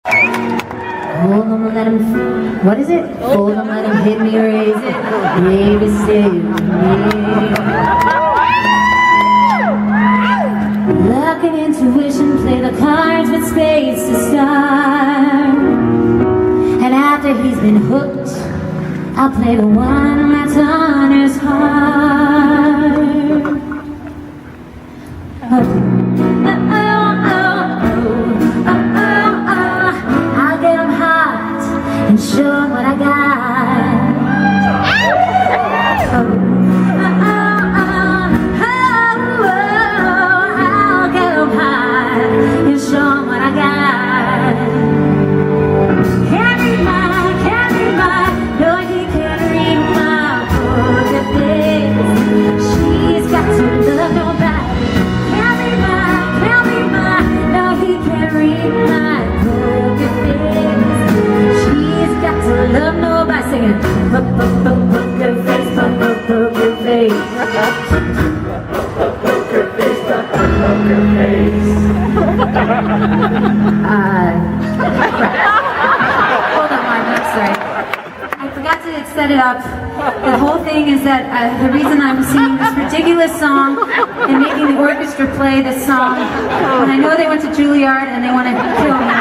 Hold on, let him, what is it? Hold on, let him hit me, raise it, babysit me. Luck and intuition play the cards with spades to start. And after he's been hooked, I'll play the one that's on his heart. I'll get him hot and show him what I got. I'll get him hot and show him what I got. Can't read my, no he can't read my poker face. She's got to love nobody. Can't read my, no he can't read my poker face. She's got to love nobody. Singing poker face, poker face. Poker face, poker face. Hold on, Mark, I'm sorry. I forgot to set it up. The whole thing is that the reason I'm singing this ridiculous song and making the orchestra play this song when I know they went to Juilliard and they want to kill me right now.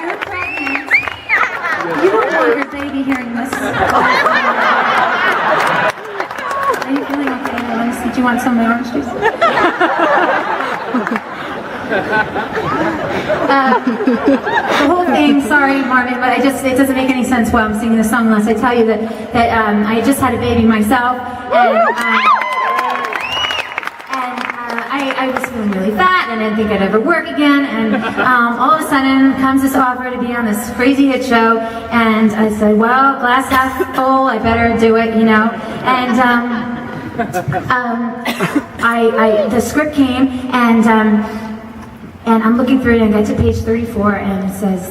You're pregnant. You don't want your baby hearing this. Are you feeling okay? Did you want some of my orange juice? The whole thing, sorry Marvin, but it doesn't make any sense while I'm singing the song unless I tell you that I just had a baby myself, and I was feeling really fat and I didn't think I'd ever work again, and all of a sudden comes this offer to be on this crazy hit show, and I said, well, glass half full, I better do it, you know, and the script came, and I'm looking through it, and I got to page 34, and it says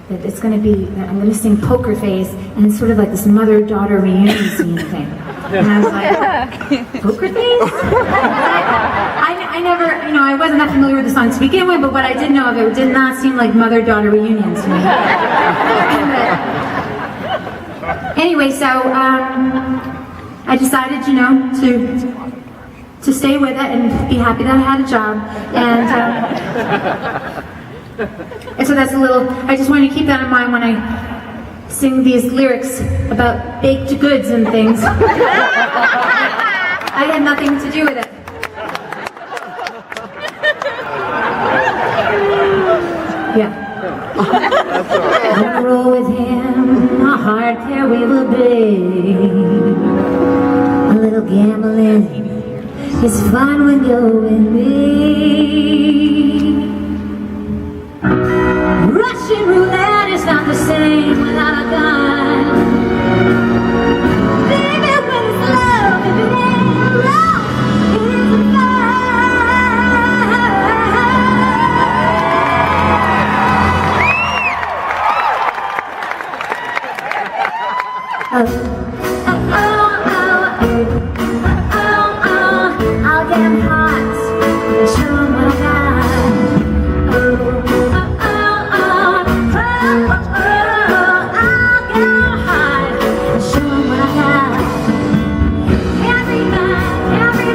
that it's going to be, that I'm going to sing Poker Face, and it's sort of like this mother-daughter reunion scene thing. And I was like, Poker Face? I never, you know, I wasn't that familiar with the song to begin with, but what I did know of it did not seem like mother-daughter reunion to me. Anyway, so I decided, you know, to stay with it and be happy that I had a job, and so that's a little, I just wanted to keep that in mind when I sing these lyrics about baked goods and things. I had nothing to do with it. Yeah. On the road with him, a hard care we will be. A little gambling is fun when you're with me. Russian roulette is not the same without a gun. Baby, when it's love, if it ain't love, it isn't I'll get him hot, show him what I got. I'll get him hot, show him what I got. Can't read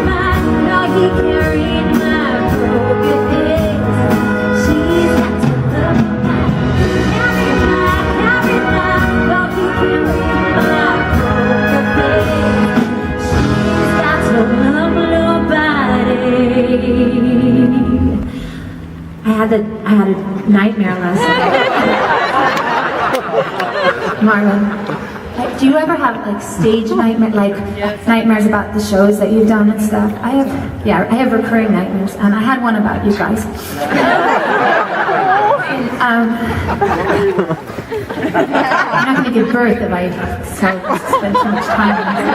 my, no he can't read my broken face. She's got to love my, can't read my, no he can't read my broken face. She's got to love I had a nightmare last night. Marlon, do you ever have like stage nightmares, like nightmares about the shows that you've done and stuff? I have recurring nightmares, and I had one about you guys. I'm not going to give birth if I spend too much time on this.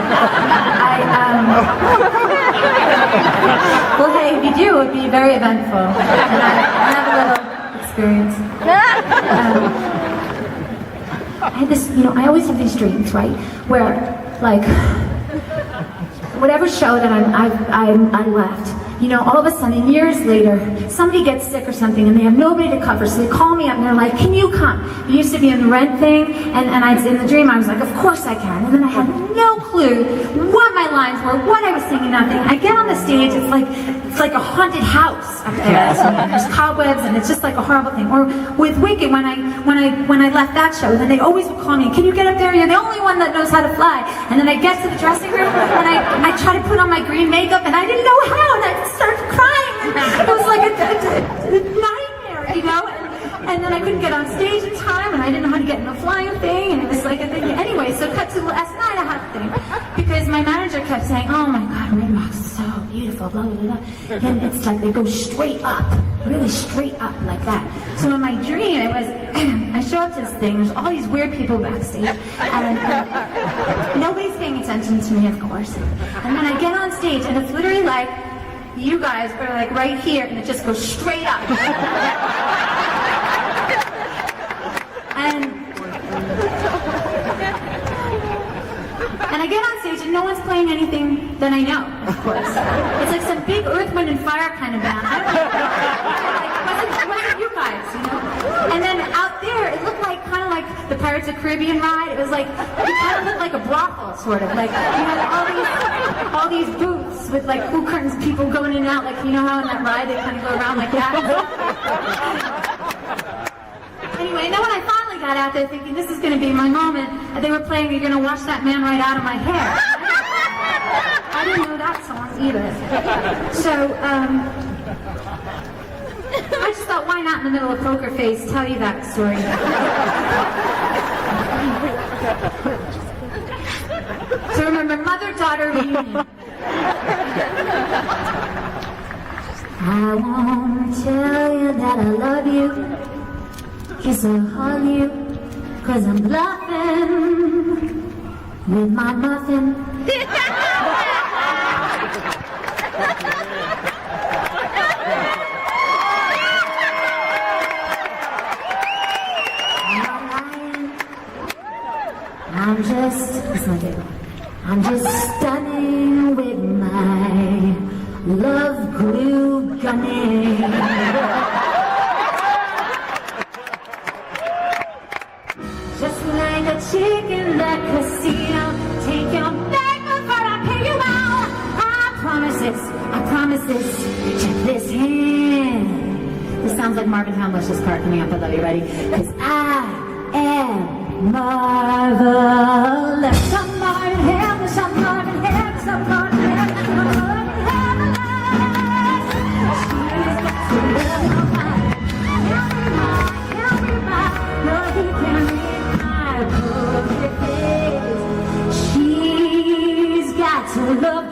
Well, hey, if you do, it would be very eventful. And I have a little experience. I had this, you know, I always have these dreams, right? Where, like, whatever show that I left, you know, all of a sudden, years later, somebody gets sick or something and they have nobody to cover, so they call me up and they're like, can you come? It used to be in the Rent thing, and in the dream I was like, of course I can. And then I had no clue what my lines were, what I was singing, nothing. I get on the stage, it's like a haunted house up there. And there's cobwebs and it's just like a horrible thing. Or with Wicked, when I left that show, then they always would call me, can you get up there? You're the only one that knows how to fly. And then I get to the dressing room and I try to put on my green makeup and I didn't know how, and I started crying. It was like a nightmare, you know? And then I couldn't get on stage in time, and I didn't know how to get in the flying thing, and it was like a thing. Anyway, so cut to last night I had a thing, because my manager kept saying, oh my God, Red Rock's so beautiful, blah, blah, blah. And it's like they go straight up, really straight up like that. So in my dream, it was, I show up to this thing, there's all these weird people backstage, and nobody's paying attention to me, of course. And then I get on stage, and it's literally like, you guys are like right here, and it just goes straight up. And I get on stage and no one's playing anything that I know, of course. It's like some big Earth, Wind and Fire kind of band. I don't know. It wasn't you guys, you know? And then out there, it looked like kind of like the Pirates of the Caribbean ride. It was like, it kind of looked like a brothel, sort of. Like, you know, all these booths with like blue curtains, people going in and out, like, you know how in that ride they kind of go around like that? Anyway, and then when I finally got out there thinking this is going to be my moment, and they were playing You're Gonna Wash That Man Right Out of My Hair. I didn't know that song either. So, I just thought, why not in the middle of Poker Face tell you that story? So remember, mother-daughter reunion. I want to tell you that I love you. Kiss or hug you, 'cause I'm bluffing with my muffin. I'm just stunning with my love glue gunning. Just like a chick in the casino, take your bag before I pay you out. I promise this, check this hand. This sounds like Marvin Hamlish's part coming up, I love you, ready? 'Cause I am marvelous. I'm Marvin Hamlish, I'm Marvin Hamlish, I'm Marvin Hamlish, I'm Marvin Hamlish. She's got to love